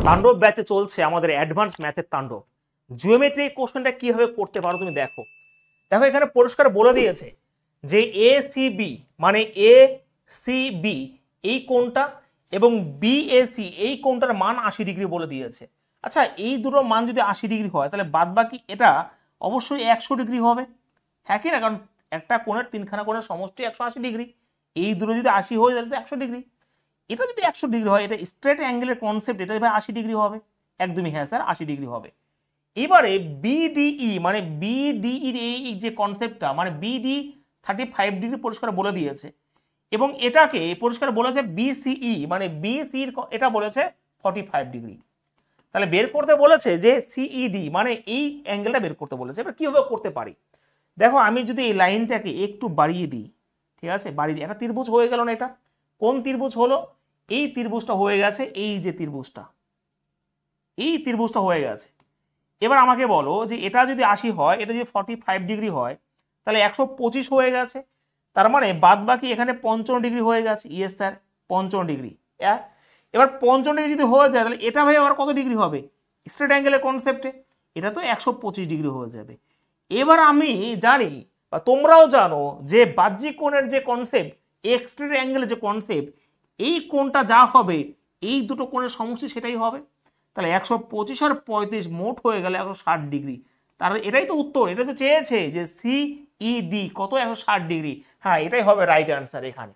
তাণ্ডব ব্যাচে চলছে আমাদের অ্যাডভান্স ম্যাথের তাণ্ডব। জিওমেট্রি কোশ্চেনটা কিভাবে করতে পারো তুমি দেখো। দেখো এখানে পরিষ্কার বলে দিয়েছে যে এ সি বি মানে এ সি বি এই কোণটা এবং বিএসি এই কোণটার মান 80 ডিগ্রি বলে দিয়েছে। আচ্ছা এই দুটো মান যদি 80 ডিগ্রি হয় তাহলে বাদবাকি এটা অবশ্যই 100 ডিগ্রি হবে, হ্যাঁ কি না? কারণ একটা কোণের তিনখানা কোণের সমষ্টি 180 ডিগ্রি, এই দুটো যদি 80 হয় তাহলে তো 100 ডিগ্রি। এটা যদি 100 ডিগ্রি হয়, এটা স্ট্রেট অ্যাঙ্গেলের কনসেপ্ট, এটা ভাই 80 ডিগ্রি হবে। একদমই হ্যাঁ স্যার 80 ডিগ্রি হবে। এবারে বিডিই মানে বিডিইর এই যে কনসেপ্টটা মানে বিডি 35 ডিগ্রি পরিষ্কার বলে দিয়েছে এবং এটাকে পরিষ্কার বলেছে বিসিই মানে বিসির এটা বলেছে 45 ডিগ্রি। তাহলে বের করতে বলেছে যে সিইডি মানে এই অ্যাঙ্গেলটা বের করতে বলেছে। এবার কীভাবে করতে পারি দেখো, আমি যদি এই লাইনটাকে একটু বাড়িয়ে দিই, ঠিক আছে, বাড়িয়ে দিই, একটা ত্রিভুজ হয়ে গেল না? এটা কোন ত্রিভুজ হলো? এই ত্রিভুজটা হয়ে গেছে, এই যে ত্রিভুজটা, এই ত্রিভুজটা হয়ে গেছে। এবার আমাকে বলো যে এটা যদি 80 হয়, এটা যদি 45 ডিগ্রি হয় তাহলে 125 হয়ে গেছে। তার মানে বাদ বাকি এখানে 55 ডিগ্রি হয়ে গেছে। Yes sir 55 degree. এবার 55 ডিগ্রি যদি হয়ে যায় তাহলে এটা ভাই আবার কত ডিগ্রি হবে? স্ট্রেট অ্যাঙ্গেলের কনসেপ্টে এটা তো 125 ডিগ্রি হয়ে যাবে। এবার আমি জানি বা তোমরাও জানো যে বাহ্যিক কোণের যে কনসেপ্ট, স্ট্রেট অ্যাঙ্গেলের যে কনসেপ্ট, এই কোণটা যা হবে এই দুটো কোণের সমষ্টি সেটাই হবে। তাহলে 125 আর 35 মোট হয়ে গেলে 160 ডিগ্রি। তার এটাই তো উত্তর, এটা তো চেয়েছে যে সিইডি কত 160 ডিগ্রি। হ্যাঁ এটাই হবে রাইট অ্যান্সার এখানে।